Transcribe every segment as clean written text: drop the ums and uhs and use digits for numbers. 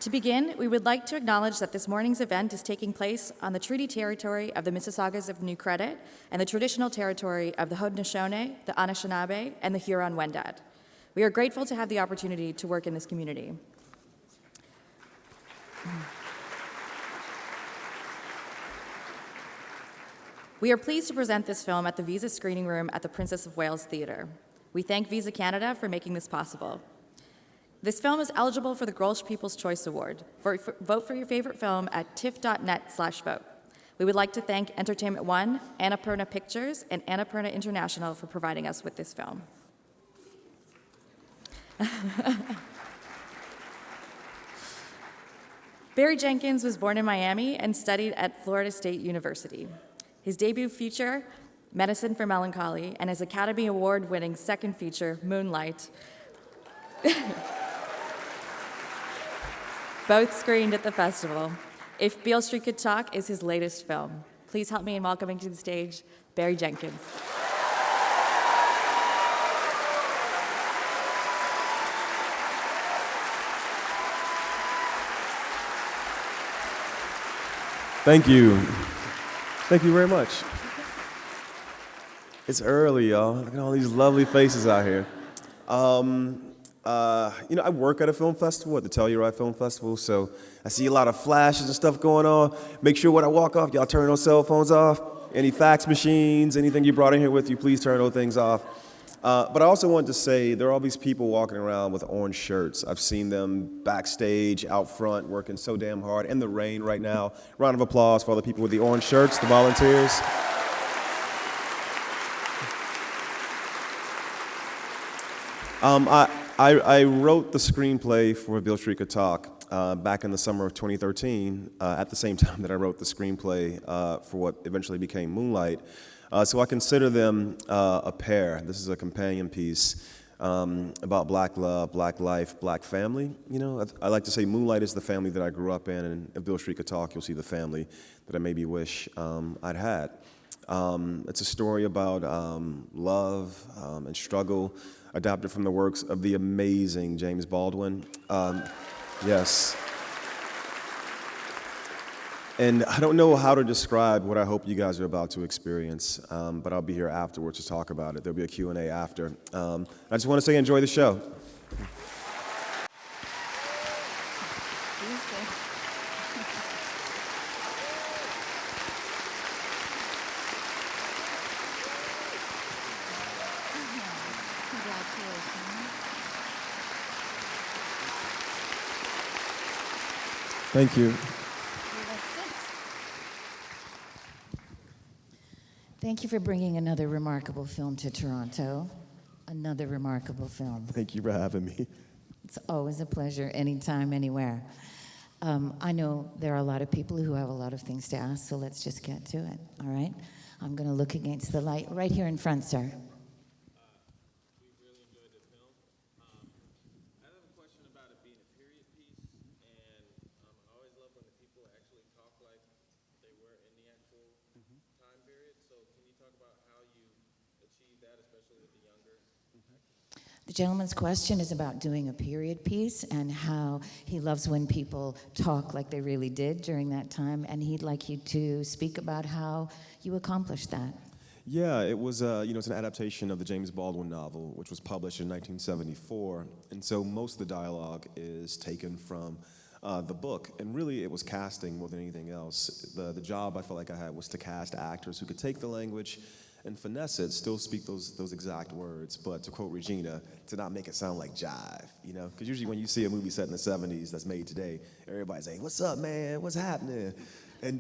To begin, we would like to acknowledge that this morning's event is taking place on the treaty territory of the Mississaugas of New Credit and the traditional territory of the Haudenosaunee, the Anishinaabe, and the Huron-Wendat. We are grateful to have the opportunity to work in this community. We are pleased to present this film at the Visa Screening Room at the Princess of Wales Theatre. We thank Visa Canada for making this possible. This film is eligible for the Welsh People's Choice Award. Vote for your favorite film at tiff.net/vote. We would like to thank Entertainment One, Annapurna Pictures, and Annapurna International for providing us with this film. Barry Jenkins was born in Miami and studied at Florida State University. His debut feature, Medicine for Melancholy, and his Academy Award-winning second feature, Moonlight, both screened at the festival. If Beale Street Could Talk is his latest film. Please help me in welcoming to the stage, Barry Jenkins. Thank you. Thank you very much. It's early, y'all. Look at all these lovely faces out here. I work at a film festival, at the Telluride Film Festival, so I see a lot of flashes and stuff going on. Make sure when I walk off, y'all turn those cell phones off. Any fax machines, anything you brought in here with you, please turn those things off. But I also wanted to say there are all these people walking around with orange shirts. I've seen them backstage, out front, working so damn hard in the rain right now. Round of applause for all the people with the orange shirts, the volunteers. I wrote the screenplay for Beale Street Could Talk back in the summer of 2013, at the same time that I wrote the screenplay for what eventually became Moonlight. So I consider them a pair. This is a companion piece about Black love, Black life, Black family. You know, I like to say Moonlight is the family that I grew up in, and if Beale Street Could Talk, you'll see the family that I maybe wish I'd had. It's a story about love and struggle, adapted from the works of the amazing James Baldwin. Yes. And I don't know how to describe what I hope you guys are about to experience, but I'll be here afterwards to talk about it. There'll be a Q&A after. I just want to say enjoy the show. Thank you. Thank you for bringing another remarkable film to Toronto. Another remarkable film. Thank you for having me. It's always a pleasure, anytime, anywhere. I know there are a lot of people who have a lot of things to ask, so let's just get to it, all right? I'm going to look against the light right here in front, sir. The gentleman's question is about doing a period piece and how he loves when people talk like they really did during that time, and he'd like you to speak about how you accomplished that. Yeah, it was it's an adaptation of the James Baldwin novel, which was published in 1974, and so most of the dialogue is taken from the book, and really it was casting more than anything else. The job I felt like I had was to cast actors who could take the language and finesse it, still speak those exact words, but to quote Regina, to not make it sound like jive, you know? Because usually when you see a movie set in the 70s that's made today, everybody's saying, "What's up, man? What's happening?" And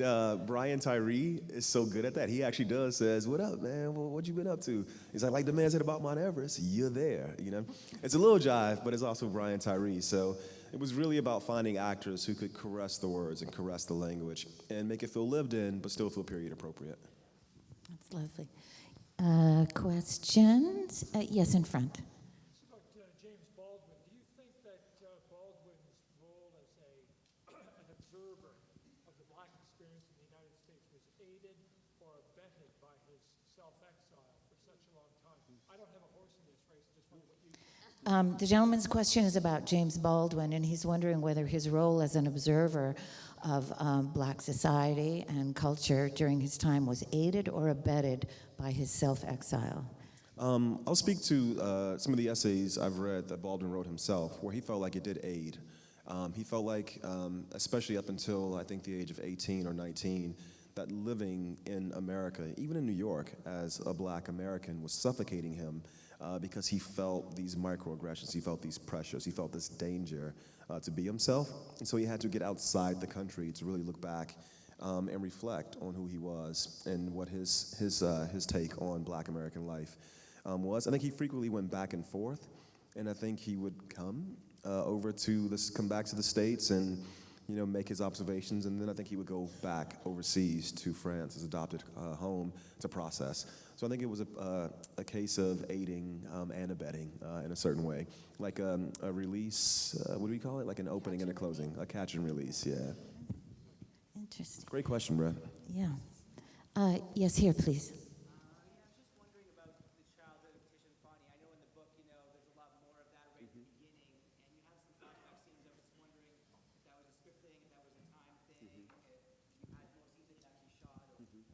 Brian Tyree is so good at that. He actually says, "What up, man? Well, what you been up to?" He's like the man said about Mount Everest, "You're there," you know? It's a little jive, but it's also Brian Tyree. So it was really about finding actors who could caress the words and caress the language and make it feel lived in, but still feel period appropriate. That's lovely. Questions? Yes, in front. It's about James Baldwin. Do you think that Baldwin's role as an observer of the Black experience in the United States was aided or abetted by his self-exile for such a long time? I don't have a horse in this race. I just wonder what you think. The gentleman's question is about James Baldwin, and he's wondering whether his role as an observer of black society and culture during his time was aided or abetted by his self-exile. I'll speak to some of the essays I've read that Baldwin wrote himself, where he felt like it did aid. He felt like, especially up until I think the age of 18 or 19, that living in America, even in New York, as a black American was suffocating him because he felt these microaggressions, he felt these pressures, he felt this danger to be himself. And so he had to get outside the country to really look back and reflect on who he was and what his take on black American life was. I think he frequently went back and forth, and I think he would come come back to the States and make his observations, and then I think he would go back overseas to France, his adopted home, to process. So I think it was a case of aiding and abetting in a certain way, like a release. What do we call it? Like an opening and a closing, a catch and release. Yeah. Interesting. Great question, Brett. Yeah. Yes, here, please. I was just wondering about the childhood of Tish and Bonnie. I know in the book, there's a lot more of that right at the beginning, and you have some flashback scenes. I was just wondering if that was a script thing, if that was a time thing, if you had more scenes that you actually shot.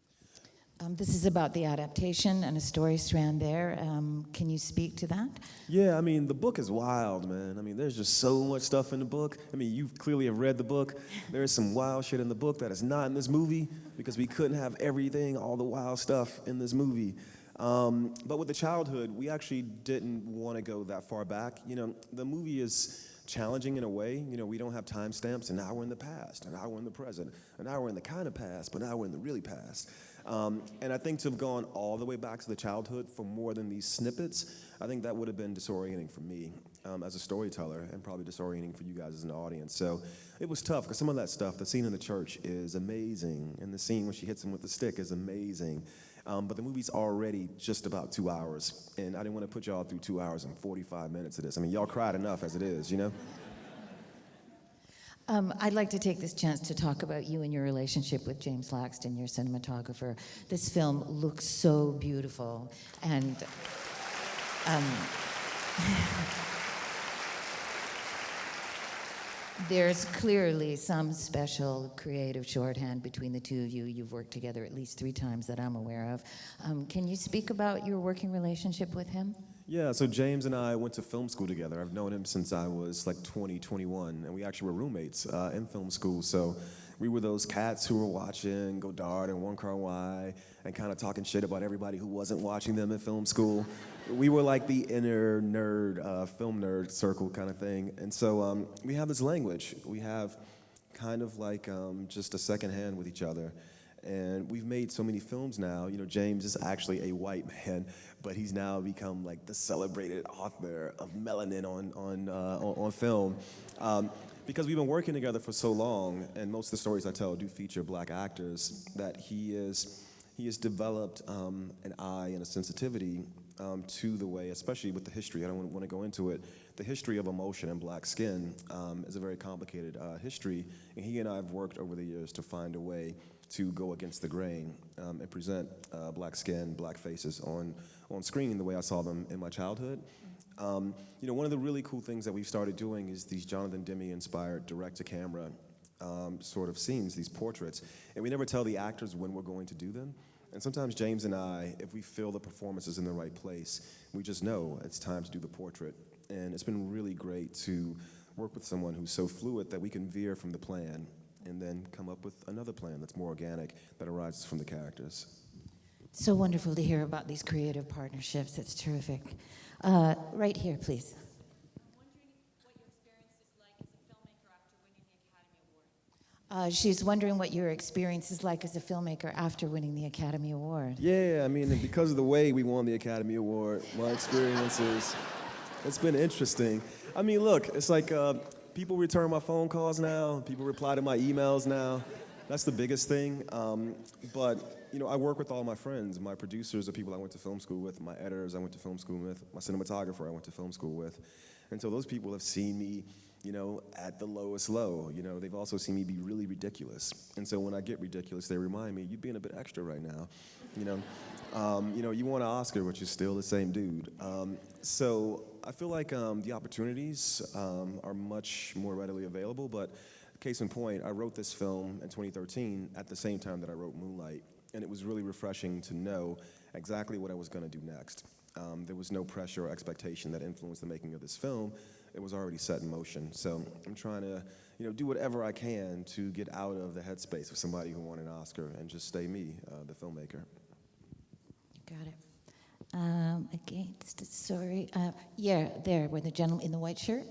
This is about the adaptation and a story strand there. Can you speak to that? Yeah, the book is wild, man. There's just so much stuff in the book. You clearly have read the book. There's some wild shit in the book that is not in this movie because we couldn't have everything, all the wild stuff in this movie. But with the childhood, we actually didn't want to go that far back. The movie is challenging in a way. We don't have timestamps, and now we're in the past, and now we're in the present, and now we're in the kind of past, but now we're in the really past. And I think to have gone all the way back to the childhood for more than these snippets, I think that would have been disorienting for me as a storyteller, and probably disorienting for you guys as an audience. So it was tough, because some of that stuff, the scene in the church is amazing, and the scene when she hits him with the stick is amazing. But the movie's already just about 2 hours, and I didn't want to put y'all through 2 hours and 45 minutes of this. Y'all cried enough as it is, I'd like to take this chance to talk about you and your relationship with James Laxton, your cinematographer. This film looks so beautiful, and there's clearly some special creative shorthand between the two of you. You've worked together at least 3 times that I'm aware of. Can you speak about your working relationship with him? Yeah, so James and I went to film school together. I've known him since I was like 20, 21, and we actually were roommates in film school. So we were those cats who were watching Godard and One Car Why and kind of talking shit about everybody who wasn't watching them in film school. We were like the inner nerd, film nerd circle kind of thing. And so we have this language. We have kind of like just a second hand with each other. And we've made so many films now. James is actually a white man, but he's now become like the celebrated author of melanin on film. Because we've been working together for so long, and most of the stories I tell do feature black actors, that he has developed an eye and a sensitivity to the way, especially with the history. I don't want to go into it. The history of emotion and black skin is a very complicated history, and he and I have worked over the years to find a way to go against the grain and present black skin, black faces on screen the way I saw them in my childhood. One of the really cool things that we've started doing is these Jonathan Demme-inspired direct-to-camera sort of scenes, these portraits, and we never tell the actors when we're going to do them. And sometimes James and I, if we feel the performance is in the right place, we just know it's time to do the portrait. And it's been really great to work with someone who's so fluid that we can veer from the plan and then come up with another plan that's more organic, that arises from the characters. So wonderful to hear about these creative partnerships. It's terrific. Right here, please. She's wondering what your experience is like as a filmmaker after winning the Academy Award. Yeah, because of the way we won the Academy Award, my experiences, it's been interesting. Look, it's like people return my phone calls now, people reply to my emails now. That's the biggest thing. But I work with all my friends. My producers are people I went to film school with, my editors I went to film school with, my cinematographer I went to film school with. And so those people have seen me, at the lowest low. They've also seen me be really ridiculous. And so when I get ridiculous, they remind me, you're being a bit extra right now. You won an Oscar, but you're still the same dude. So I feel like the opportunities are much more readily available, but case in point, I wrote this film in 2013 at the same time that I wrote Moonlight, and it was really refreshing to know exactly what I was going to do next. There was no pressure or expectation that influenced the making of this film. It was already set in motion. So I'm trying to, do whatever I can to get out of the headspace of somebody who won an Oscar and just stay me, the filmmaker. Got it. Sorry. Yeah, there, with the gentleman in the white shirt.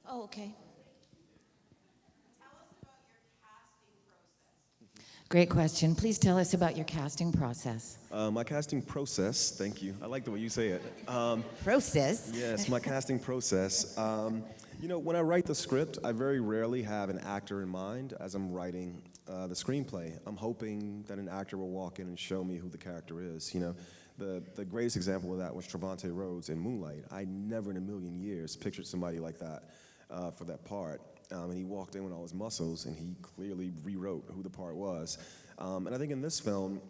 Oh, okay. Great question. Please tell us about your casting process. My casting process, thank you. I like the way you say it. Process? Yes, my casting process. When I write the script, I very rarely have an actor in mind as I'm writing the screenplay. I'm hoping that an actor will walk in and show me who the character is. The greatest example of that was Trevante Rhodes in Moonlight. I never in a million years pictured somebody like that for that part. And he walked in with all his muscles, and he clearly rewrote who the part was. And I think in this film,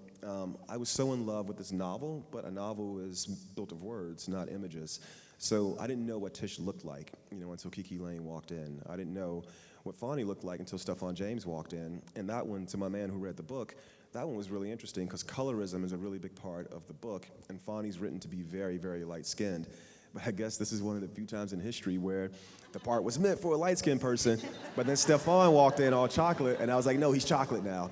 I was so in love with this novel, but a novel is built of words, not images. So I didn't know what Tish looked like, until Kiki Lane walked in. I didn't know what Fonnie looked like until Stephon James walked in. And that one, to my man who read the book, that one was really interesting because colorism is a really big part of the book, and Fonnie's written to be very, very light-skinned. But I guess this is one of the few times in history where the part was meant for a light-skinned person, but then Stephon walked in all chocolate, and I was like, no, he's chocolate now.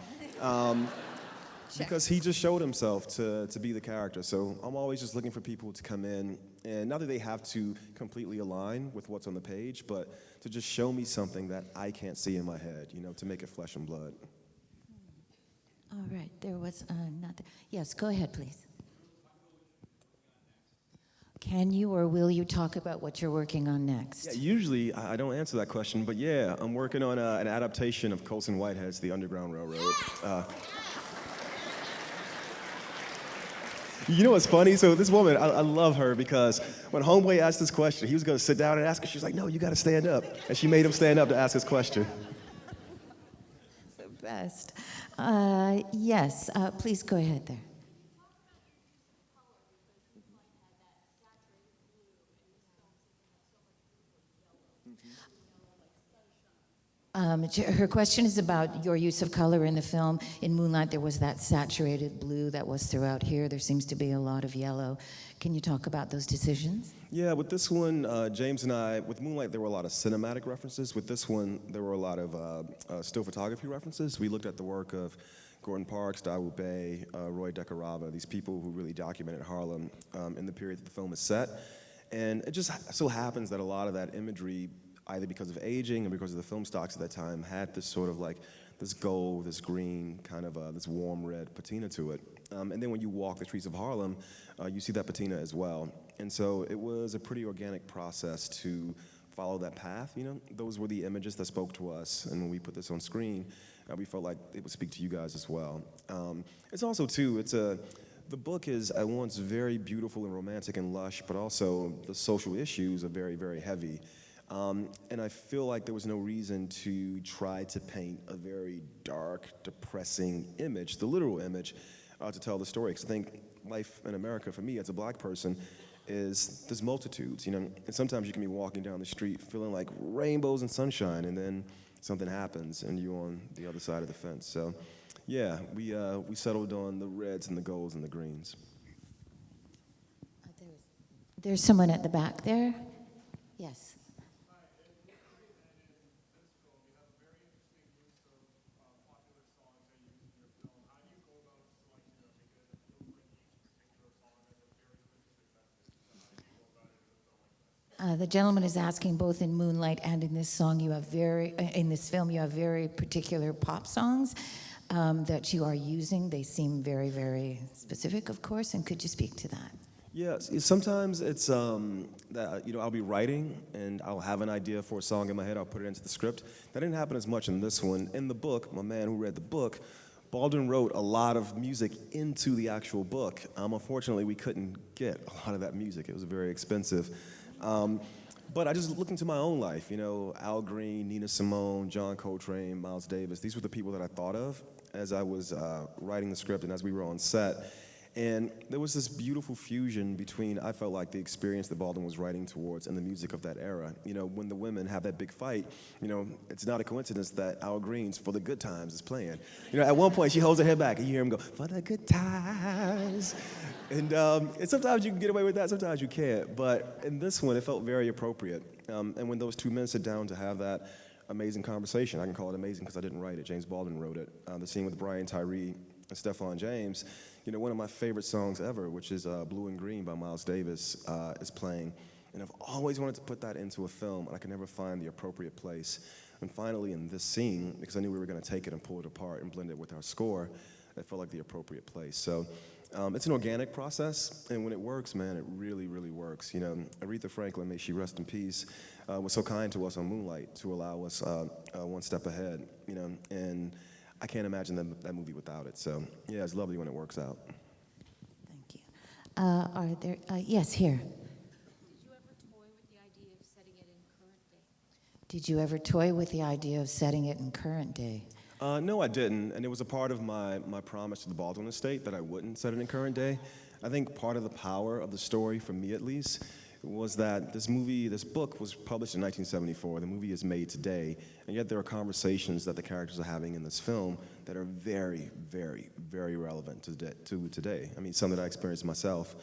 Because he just showed himself to be the character. So I'm always just looking for people to come in, and not that they have to completely align with what's on the page, but to just show me something that I can't see in my head, to make it flesh and blood. All right, there was another. Yes, go ahead, please. Can you or will you talk about what you're working on next? Yeah, usually I don't answer that question, but yeah, I'm working on an adaptation of Colson Whitehead's The Underground Railroad. You know what's funny? So this woman, I love her because when Homeboy asked this question, he was going to sit down and ask her. She was like, no, you got to stand up. And she made him stand up to ask his question. The best. Yes, please go ahead there. Her question is about your use of color in the film. In Moonlight, there was that saturated blue that was throughout here. There seems to be a lot of yellow. Can you talk about those decisions? Yeah, with this one, James and I, with Moonlight, there were a lot of cinematic references. With this one, there were a lot of still photography references. We looked at the work of Gordon Parks, Dawood Bey, Roy Decarava, these people who really documented Harlem in the period that the film is set. And it just so happens that a lot of that imagery, either because of aging or because of the film stocks at that time, had this sort of like this gold, this green, kind of this warm red patina to it. And then when you walk the streets of Harlem, you see that patina as well. And so it was a pretty organic process to follow that path, Those were the images that spoke to us. And when we put this on screen, we felt like it would speak to you guys as well. It's also, too, the book is at once very beautiful and romantic and lush, but also the social issues are very, very heavy. And I feel like there was no reason to try to paint a very dark, depressing image, the literal image, to tell the story. Because I think life in America, for me as a black person, is there's multitudes, And sometimes you can be walking down the street feeling like rainbows and sunshine, and then something happens and you're on the other side of the fence. So, yeah, we settled on the reds and the golds and the greens. There's someone at the back there. Yes. The gentleman is asking, both in Moonlight and in this song, in this film, you have very particular pop songs that you are using. They seem very, very specific, of course, and could you speak to that? Yes, sometimes it's that I'll be writing and I'll have an idea for a song in my head. I'll put it into the script. That didn't happen as much in this one. In the book, my man who read the book, Baldwin wrote a lot of music into the actual book. Unfortunately, we couldn't get a lot of that music. It was very expensive. But I just looked into my own life, Al Green, Nina Simone, John Coltrane, Miles Davis. These were the people that I thought of as I was writing the script and as we were on set. And there was this beautiful fusion between, I felt like, the experience that Baldwin was writing towards and the music of that era. You know, when the women have that big fight, you know, it's not a coincidence that Al Green's For the Good Times is playing. You know, at one point she holds her head back and you hear him go, for the good times. And sometimes you can get away with that, sometimes you can't. But in this one, it felt very appropriate. And when those two men sit down to have that amazing conversation, I can call it amazing because I didn't write it, James Baldwin wrote it. The scene with Brian Tyree and Stephon James, you know, one of my favorite songs ever, which is Blue and Green by Miles Davis, is playing. And I've always wanted to put that into a film, and I could never find the appropriate place. And finally, in this scene, because I knew we were going to take it and pull it apart and blend it with our score, it felt like the appropriate place. So it's an organic process, and when it works, man, it really, really works. You know, Aretha Franklin, may she rest in peace, was so kind to us on Moonlight to allow us one step ahead, you know, and I can't imagine that movie without it. So, yeah, it's lovely when it works out. Thank you. Are there, yes, here. Did you ever toy with the idea of setting it in current day? No, I didn't, and it was a part of my promise to the Baldwin estate that I wouldn't set it in current day. I think part of the power of the story, for me at least, was that this book was published in 1974, the movie is made today, and yet there are conversations that the characters are having in this film that are very, very, very relevant to today. I mean, some that I experienced myself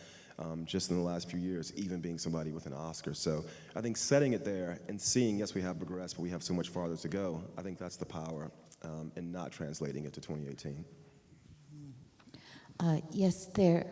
just in the last few years, even being somebody with an Oscar. So I think setting it there and seeing, yes, we have progressed, but we have so much farther to go, I think that's the power in not translating it to 2018. Yes, there.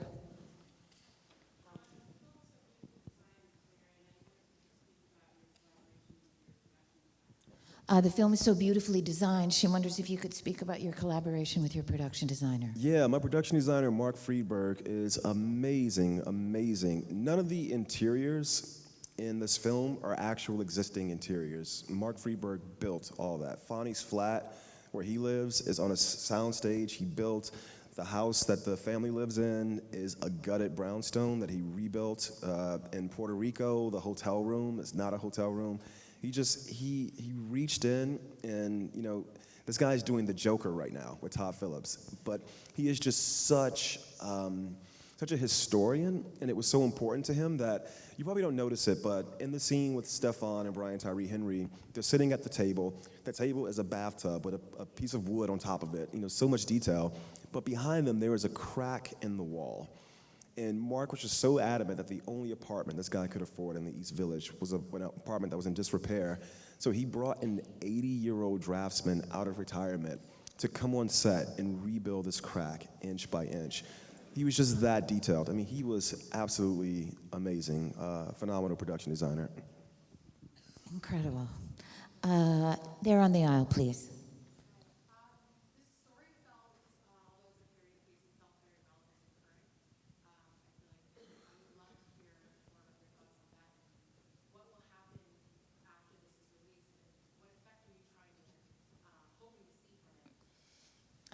The film is so beautifully designed. She wonders if you could speak about your collaboration with your production designer. Yeah, my production designer, Mark Friedberg, is amazing, amazing. None of the interiors in this film are actual existing interiors. Mark Friedberg built all that. Fonny's flat, where he lives, is on a soundstage. He built the house that the family lives in is a gutted brownstone that he rebuilt in Puerto Rico. The hotel room is not a hotel room. He reached in, and you know, this guy's doing the Joker right now with Todd Phillips, but he is just such a historian, and it was so important to him that you probably don't notice it, but in the scene with Stephon and Brian Tyree Henry, they're sitting at the table. The table is a bathtub with a piece of wood on top of it, you know, so much detail, but behind them there is a crack in the wall. And Mark was just so adamant that the only apartment this guy could afford in the East Village was an apartment that was in disrepair. So he brought an 80-year-old draftsman out of retirement to come on set and rebuild this crack inch by inch. He was just that detailed. I mean, he was absolutely amazing, phenomenal production designer. Incredible. There on the aisle, please.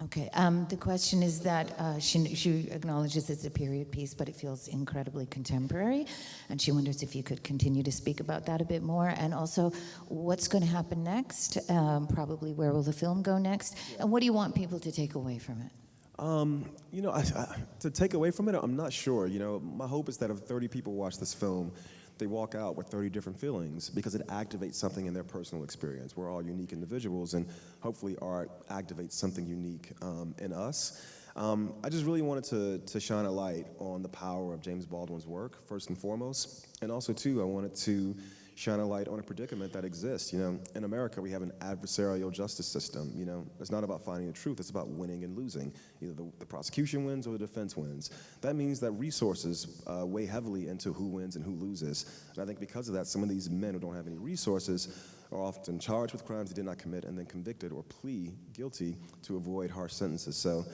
Okay, the question is that she acknowledges it's a period piece, but it feels incredibly contemporary, and she wonders if you could continue to speak about that a bit more, and also what's going to happen next, probably where will the film go next, and what do you want people to take away from it? You know, to take away from it, I'm not sure. You know, my hope is that if 30 people watch this film, they walk out with 30 different feelings because it activates something in their personal experience. We're all unique individuals, and hopefully art activates something unique in us. I just really wanted to shine a light on the power of James Baldwin's work, first and foremost, and also, too, I wanted to shine a light on a predicament that exists. You know, in America, we have an adversarial justice system. You know, it's not about finding the truth, it's about winning and losing. Either the prosecution wins or the defense wins. That means that resources weigh heavily into who wins and who loses. And I think because of that, some of these men who don't have any resources are often charged with crimes they did not commit and then convicted or plea guilty to avoid harsh sentences. So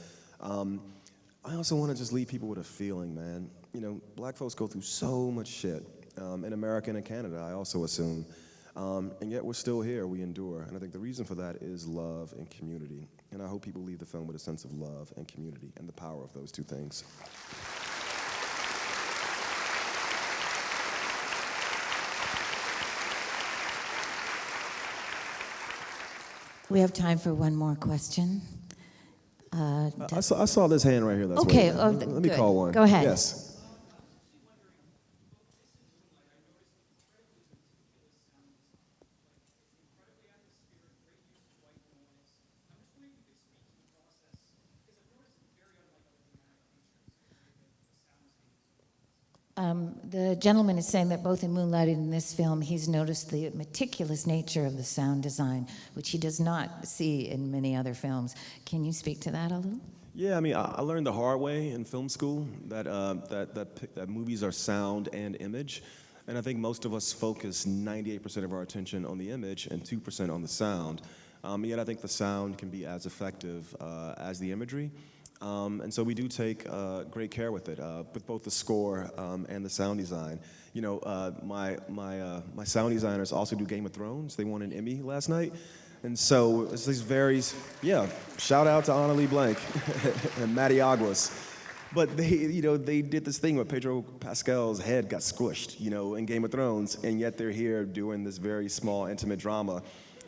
I also want to just leave people with a feeling, man. You know, black folks go through so much shit. In America and in Canada, I also assume. And yet we're still here, we endure. And I think the reason for that is love and community. And I hope people leave the film with a sense of love and community and the power of those two things. We have time for one more question. I saw this hand right here. That's Okay, waving. Let me good. call one. Go ahead. Yes. The gentleman is saying that both in Moonlight and in this film, he's noticed the meticulous nature of the sound design, which he does not see in many other films. Can you speak to that a little? Yeah, I mean, I learned the hard way in film school that that movies are sound and image, and I think most of us focus 98% of our attention on the image and 2% on the sound. Yet I think the sound can be as effective as the imagery. And so we do take great care with it, with both the score and the sound design. You know, my sound designers also do Game of Thrones. They won an Emmy last night. And so it's these shout out to Anna Lee Blank and Matty Aguas. But they did this thing where Pedro Pascal's head got squished, in Game of Thrones, and yet they're here doing this very small, intimate drama.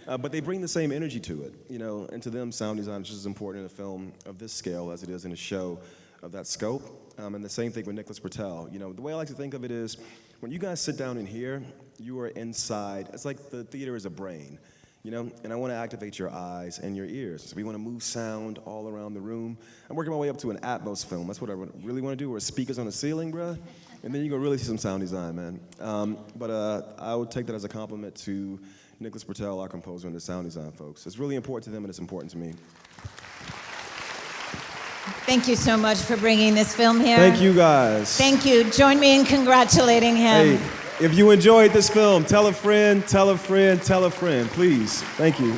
But they bring the same energy to it, and to them, sound design is just as important in a film of this scale as it is in a show of that scope. And the same thing with Nicholas Britell. The way I like to think of it is, when you guys sit down in here, you are inside. It's like the theater is a brain, and I want to activate your eyes and your ears. So we want to move sound all around the room. I'm working my way up to an Atmos film. That's what I really want to do, where speakers on the ceiling, bruh. And then you're going to really see some sound design, man. But I would take that as a compliment to Nicholas Britell, our composer, and the sound design folks. It's really important to them, and it's important to me. Thank you so much for bringing this film here. Thank you, guys. Thank you. Join me in congratulating him. Hey, if you enjoyed this film, tell a friend, tell a friend, tell a friend, please. Thank you.